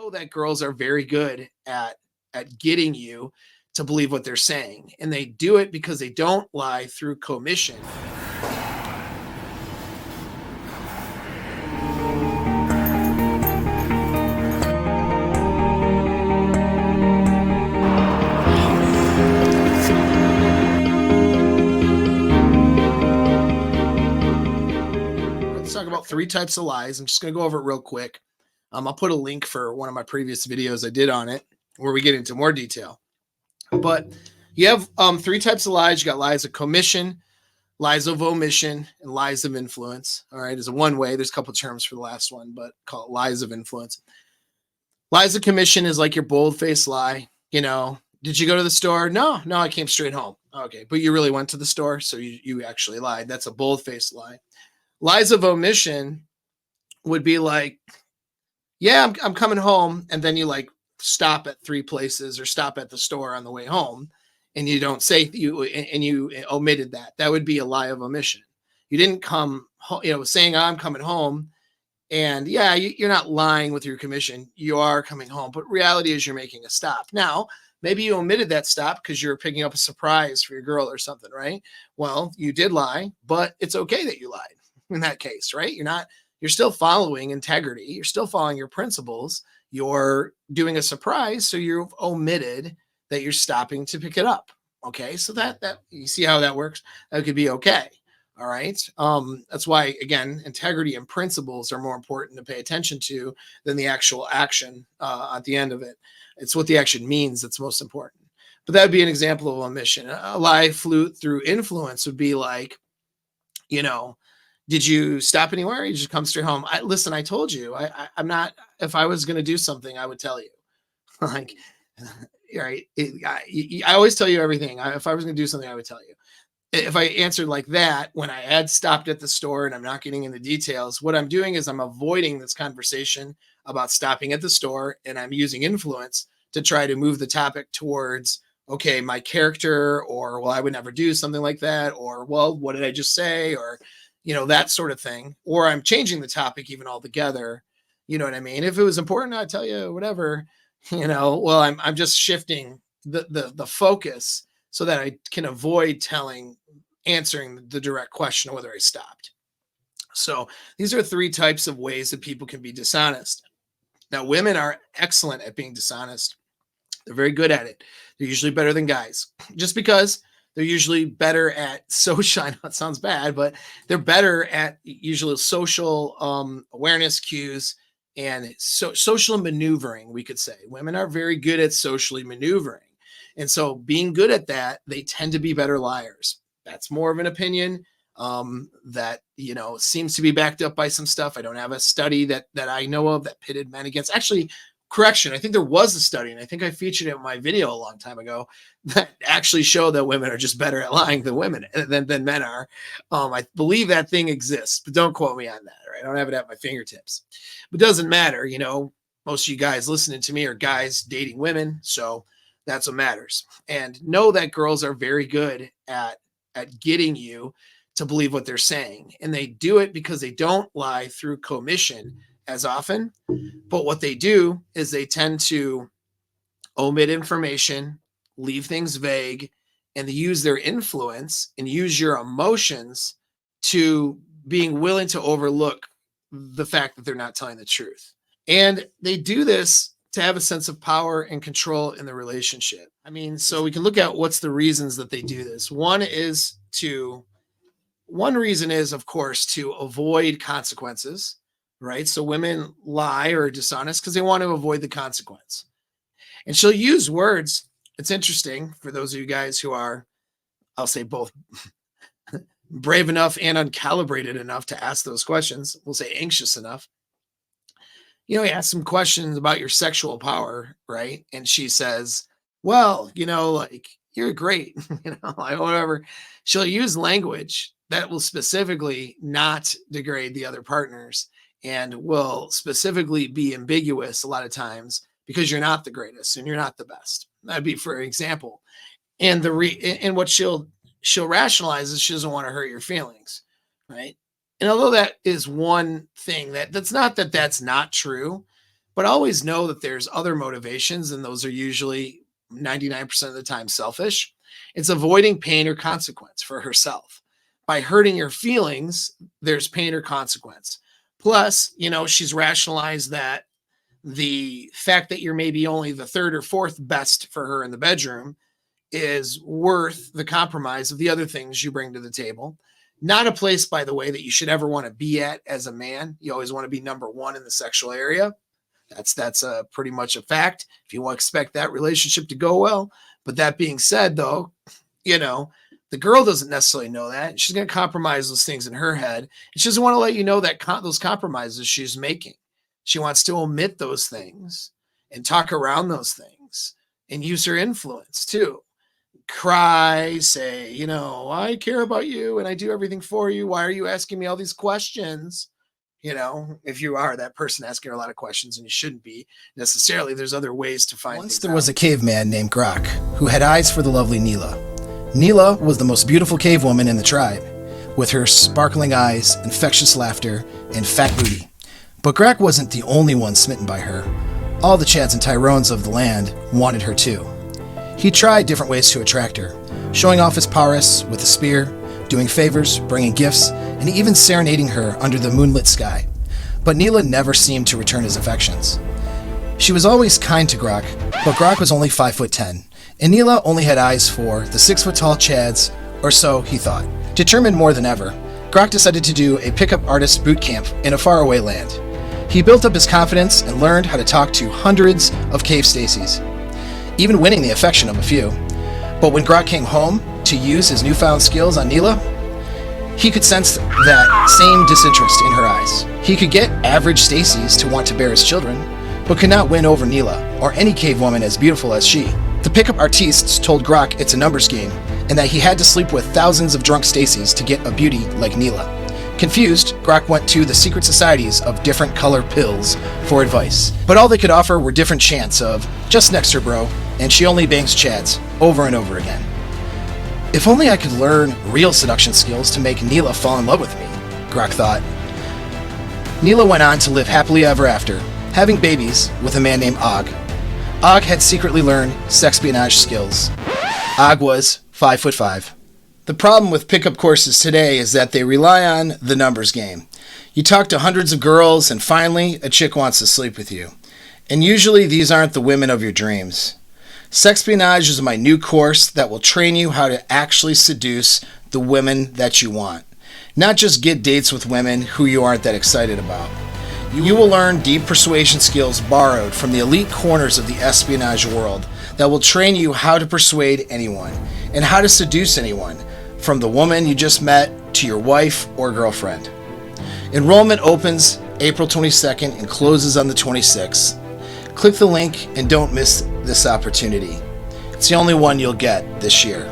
know that girls are very good at getting you to believe what they're saying, and they do it because they don't lie through commission. Let's talk about three types of lies. I'm just going to go over it real quick. I'll put a link for one of my previous videos I did on it where we get into more detail. But you have three types of lies. You got lies of commission, lies of omission, and lies of influence. All right, is a one way. There's a couple of terms for the last one, but call it lies of influence. Lies of commission is like your bold-faced lie. Did you go to the store? No, I came straight home. Okay, but you really went to the store, so you actually lied. That's a bold-faced lie. Lies of omission would be like, yeah, I'm coming home, and then you like stop at three places or stop at the store on the way home, and you don't say you omitted that. That would be a lie of omission. You didn't come, saying I'm coming home, and yeah, you're not lying with your commission. You are coming home, but reality is you're making a stop. Now, maybe you omitted that stop because you're picking up a surprise for your girl or something, right? Well, you did lie, but it's okay that you lied in that case, right? You're still following integrity. You're still following your principles. You're doing a surprise, so you've omitted that you're stopping to pick it up. Okay, so that you see how that works. That could be okay. All right. That's why, again, integrity and principles are more important to pay attention to than the actual action at the end of it. It's what the action means that's most important. But that would be an example of omission. A lie through influence would be like, did you stop anywhere? You just come straight home. Listen, I told you, I'm not, if I was going to do something, I would tell you. Like, right. I always tell you everything. If I was going to do something, I would tell you. If I answered like that, when I had stopped at the store and I'm not getting into details, what I'm doing is I'm avoiding this conversation about stopping at the store, and I'm using influence to try to move the topic towards, okay, my character, or, well, I would never do something like that, or, well, what did I just say? Or, that sort of thing. Or I'm changing the topic even altogether. You know what I mean? If it was important, I'd tell you whatever, well, I'm just shifting the focus so that I can avoid answering the direct question of whether I stopped. So these are three types of ways that people can be dishonest. Now, women are excellent at being dishonest. They're very good at it. They're usually better than guys, just because they're usually better at social. I know it sounds bad, but they're better at usually social awareness cues and social maneuvering, we could say. Women are very good at socially maneuvering. And so being good at that, they tend to be better liars. That's more of an opinion that, seems to be backed up by some stuff. I don't have a study that I know of that pitted men against. Actually, correction, I think there was a study, and I think I featured it in my video a long time ago, that actually showed that women are just better at lying than men are. I believe that thing exists, but don't quote me on that. Right? I don't have it at my fingertips. But it doesn't matter. Most of you guys listening to me are guys dating women, so that's what matters. And know that girls are very good at getting you to believe what they're saying. And they do it because they don't lie through commission as often. But what they do is they tend to omit information, leave things vague, and they use their influence and use your emotions to being willing to overlook the fact that they're not telling the truth. And they do this to have a sense of power and control in the relationship. So we can look at what's the reasons that they do this. One reason is, of course, to avoid consequences, right? So women lie or are dishonest because they want to avoid the consequence. And she'll use words. It's interesting for those of you guys who are, I'll say, both brave enough and uncalibrated enough to ask those questions. We'll say anxious enough. You ask some questions about your sexual power, right? And she says, well, you're great, like whatever. She'll use language that will specifically not degrade the other partners and will specifically be ambiguous a lot of times because you're not the greatest and you're not the best. That'd be for example. And and what she'll rationalize is she doesn't want to hurt your feelings, right? And although that is one thing that's not true, but always know that there's other motivations, and those are usually 99% of the time selfish. It's avoiding pain or consequence for herself. By hurting your feelings, there's pain or consequence. Plus, she's rationalized that the fact that you're maybe only the third or fourth best for her in the bedroom is worth the compromise of the other things you bring to the table. Not a place, by the way, that you should ever want to be at as a man. You always want to be number one in the sexual area. That's pretty much a fact if you want to expect that relationship to go well. But that being said, though, the girl doesn't necessarily know that. She's going to compromise those things in her head. And she doesn't want to let you know that those compromises she's making. She wants to omit those things and talk around those things and use her influence too. Cry, say, I care about you and I do everything for you. Why are you asking me all these questions? If you are that person asking her a lot of questions, and you shouldn't be necessarily, there's other ways to find. Once there was a caveman named Grok who had eyes for the lovely Neela. Neela was the most beautiful cave woman in the tribe, with her sparkling eyes, infectious laughter, and fat booty. But Grok wasn't the only one smitten by her. All the Chads and Tyrones of the land wanted her too. He tried different ways to attract her, showing off his prowess with a spear, doing favors, bringing gifts, and even serenading her under the moonlit sky. But Neela never seemed to return his affections. She was always kind to Grok, but Grok was only 5'10", and Neela only had eyes for the 6-foot-tall Chads, or so he thought. Determined more than ever, Grok decided to do a pickup artist boot camp in a faraway land. He built up his confidence and learned how to talk to hundreds of cave Stacys, even winning the affection of a few. But when Grok came home to use his newfound skills on Neela, he could sense that same disinterest in her eyes. He could get average Stacys to want to bear his children, but could not win over Neela, or any cave woman as beautiful as she. The pickup artistes told Grok it's a numbers game, and that he had to sleep with thousands of drunk Stacys to get a beauty like Neela. Confused, Grok went to the secret societies of different color pills for advice. But all they could offer were different chants of, just next her bro, and she only bangs Chads, over and over again. If only I could learn real seduction skills to make Neela fall in love with me, Grok thought. Neela went on to live happily ever after, having babies with a man named Og. Og had secretly learned sexpionage skills. Og was 5'5". The problem with pickup courses today is that they rely on the numbers game. You talk to hundreds of girls and finally a chick wants to sleep with you. And usually these aren't the women of your dreams. Sexpionage is my new course that will train you how to actually seduce the women that you want. Not just get dates with women who you aren't that excited about. You will learn deep persuasion skills borrowed from the elite corners of the espionage world that will train you how to persuade anyone and how to seduce anyone, from the woman you just met to your wife or girlfriend. Enrollment opens April 22nd and closes on the 26th. Click the link and don't miss this opportunity. It's the only one you'll get this year.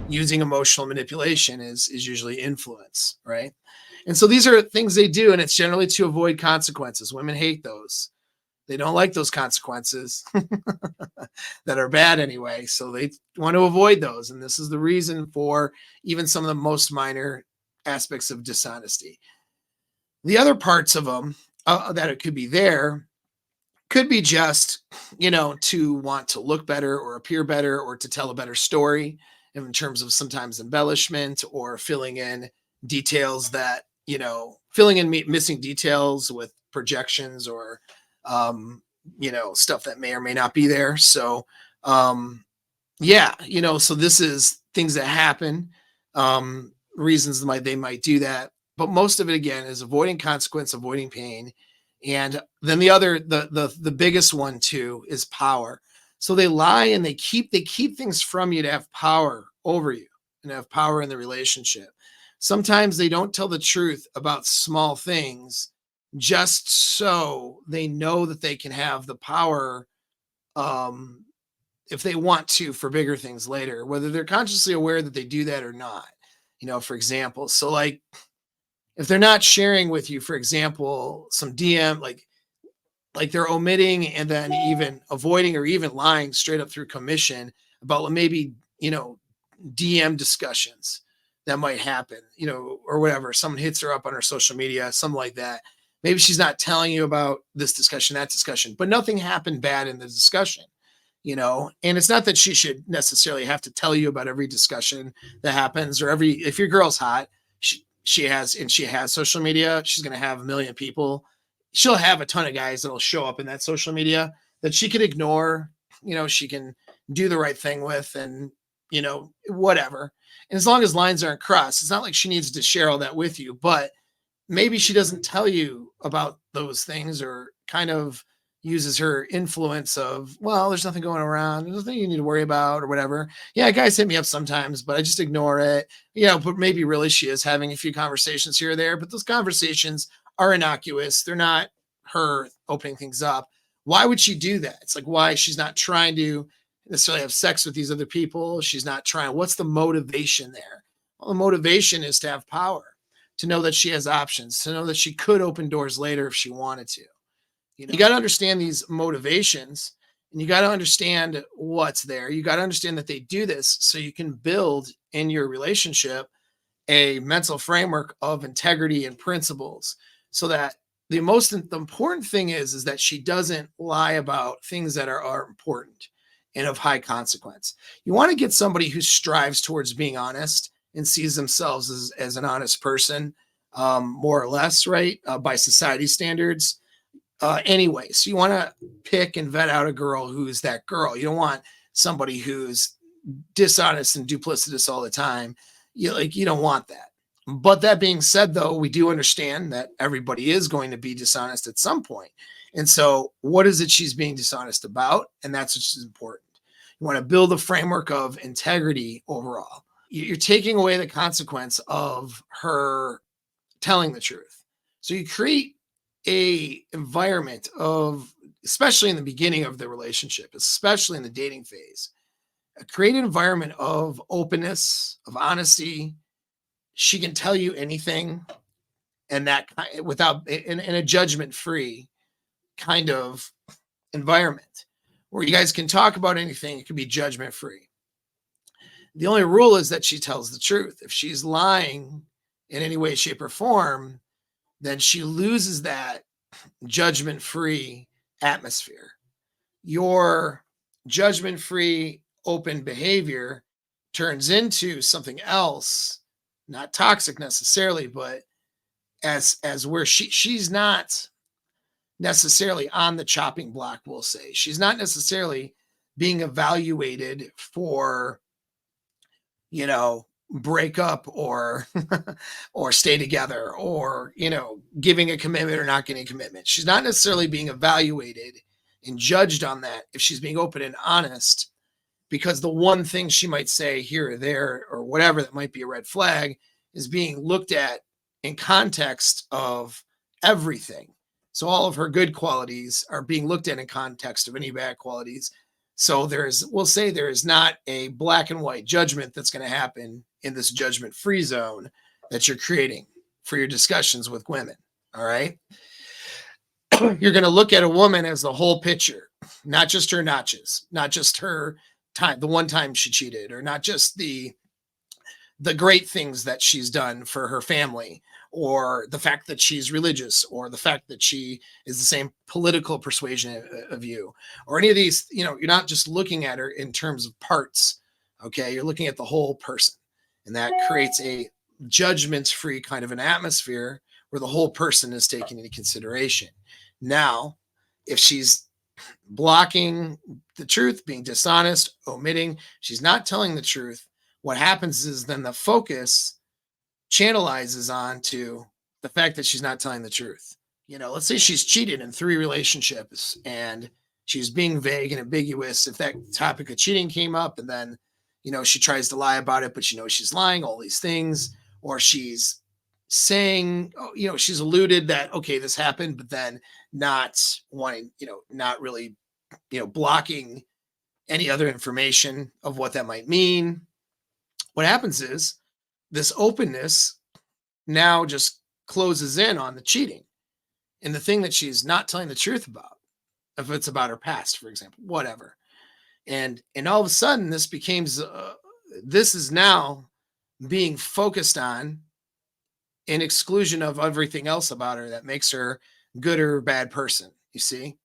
Using emotional manipulation is usually influence, right? And so these are things they do, and it's generally to avoid consequences. Women hate those. They don't like those consequences that are bad anyway. So they want to avoid those. And this is the reason for even some of the most minor aspects of dishonesty. The other parts of them that it could be there could be just, to want to look better or appear better or to tell a better story in terms of sometimes embellishment or filling in details that, filling in missing details with projections or stuff that may or may not be there. So, so this is things that happen, reasons they might do that. But most of it, again, is avoiding consequence, avoiding pain. And then the biggest one too is power. So they lie and they keep things from you to have power over you and have power in the relationship. Sometimes they don't tell the truth about small things just so they know that they can have the power if they want to for bigger things later, whether they're consciously aware that they do that or not. For example, so like if they're not sharing with you, for example, some DM, like they're omitting and then even avoiding or even lying straight up through commission about maybe, DM discussions that might happen, or whatever. Someone hits her up on her social media, something like that. Maybe she's not telling you about this discussion, that discussion, but nothing happened bad in the discussion, and it's not that she should necessarily have to tell you about every discussion that happens, or if your girl's hot, she has social media, she's going to have a million people. She'll have a ton of guys that'll show up in that social media that she can ignore, she can do the right thing with, and, whatever. And as long as lines aren't crossed, it's not like she needs to share all that with you, but maybe she doesn't tell you about those things, or kind of uses her influence of, well, there's nothing going around, there's nothing you need to worry about, or whatever. Yeah, guys hit me up sometimes, but I just ignore it. But maybe really she is having a few conversations here or there, but those conversations are innocuous. They're not her opening things up. Why would she do that? It's like, why? She's not trying to necessarily have sex with these other people. She's not trying. What's the motivation there? Well, the motivation is to have power, to know that she has options, to know that she could open doors later if she wanted to. You got to understand these motivations, and you got to understand what's there. You got to understand that they do this so you can build in your relationship a mental framework of integrity and principles, so that the important thing is that she doesn't lie about things that are important and of high consequence. You want to get somebody who strives towards being honest and sees themselves as an honest person, more or less, right? By society standards. Anyways, you want to pick and vet out a girl who's that girl. You don't want somebody who's dishonest and duplicitous all the time. You don't want that. But that being said, though, we do understand that everybody is going to be dishonest at some point. And so what is it she's being dishonest about? And that's what's important. You want to build a framework of integrity overall. You're taking away the consequence of her telling the truth. So you create a environment of, especially in the beginning of the relationship, especially in the dating phase, create an environment of openness, of honesty. She can tell you anything, and that without in a judgment-free kind of environment where you guys can talk about anything. It can be judgment-free. The only rule is that she tells the truth. If she's lying in any way, shape, or form, then she loses that judgment-free atmosphere. Your judgment-free, open behavior turns into something else, not toxic necessarily, but as where she's not necessarily on the chopping block, we'll say. She's not necessarily being evaluated for, break up or or stay together, or giving a commitment or not getting a commitment. She's not necessarily being evaluated and judged on that if she's being open and honest, because the one thing she might say here or there or whatever that might be a red flag is being looked at in context of everything. So all of her good qualities are being looked at in context of any bad qualities. So we'll say there is not a black and white judgment that's going to happen in this judgment-free zone that you're creating for your discussions with women. All right. You're going to look at a woman as the whole picture, not just her notches, not just her time, the one time she cheated, or not just the great things that she's done for her family, or the fact that she's religious, or the fact that she is the same political persuasion of you, or any of these. You're not just looking at her in terms of parts. Okay. You're looking at the whole person, and that creates a judgment-free kind of an atmosphere where the whole person is taken into consideration. Now, if she's blocking the truth, being dishonest, omitting, she's not telling the truth, what happens is then the focus channelizes onto the fact that she's not telling the truth. Let's say she's cheated in 3 relationships and she's being vague and ambiguous. If that topic of cheating came up, and then, she tries to lie about it, but she's lying, all these things, or she's saying, she's alluded that, okay, this happened, but then not wanting, not really, blocking any other information of what that might mean. What happens is this openness now just closes in on the cheating and the thing that she's not telling the truth about. If it's about her past, for example, whatever. And all of a sudden this becomes, this is now being focused on in exclusion of everything else about her that makes her good or bad person, you see?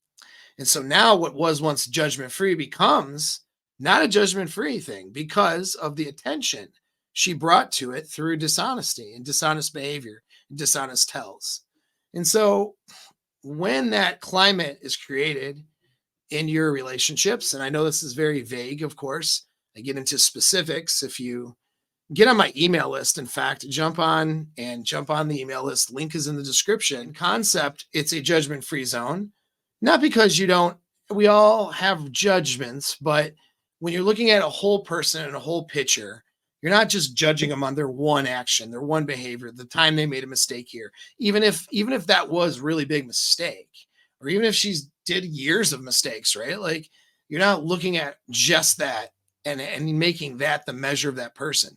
And so now what was once judgment free becomes not a judgment free thing because of the attention she brought to it through dishonesty and dishonest behavior, and dishonest tells. And so when that climate is created in your relationships, and I know this is very vague, of course, I get into specifics. If you get on my email list, in fact, jump on the email list. Link is in the description. Concept, it's a judgment free zone. Not because we all have judgments, but when you're looking at a whole person and a whole picture, you're not just judging them on their one action, their one behavior, the time they made a mistake here. Even if that was a really big mistake, or even if she's did years of mistakes, right? Like, you're not looking at just that and making that the measure of that person.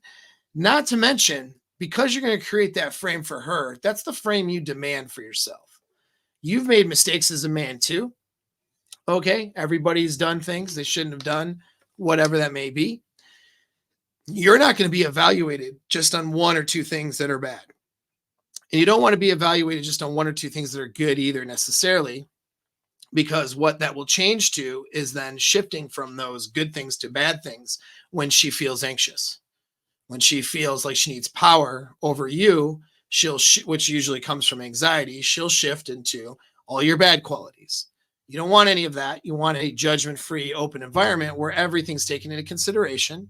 Not to mention, because you're going to create that frame for her, that's the frame you demand for yourself. You've made mistakes as a man too. Okay, everybody's done things they shouldn't have done, whatever that may be. You're not going to be evaluated just on one or two things that are bad. And you don't want to be evaluated just on one or two things that are good either necessarily, because what that will change to is then shifting from those good things to bad things when she feels anxious. When she feels like she needs power over you, which usually comes from anxiety, she'll shift into all your bad qualities. You don't want any of that. You want a judgment-free, open environment where everything's taken into consideration.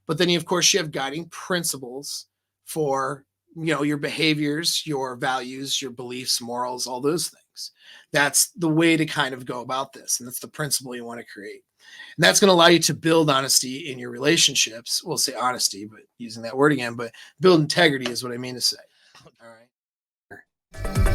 But then, of course, you have guiding principles for, your behaviors, your values, your beliefs, morals, all those things. That's the way to kind of go about this. And that's the principle you want to create. And that's going to allow you to build honesty in your relationships. We'll say honesty, but using that word again, but build integrity is what I mean to say. All right.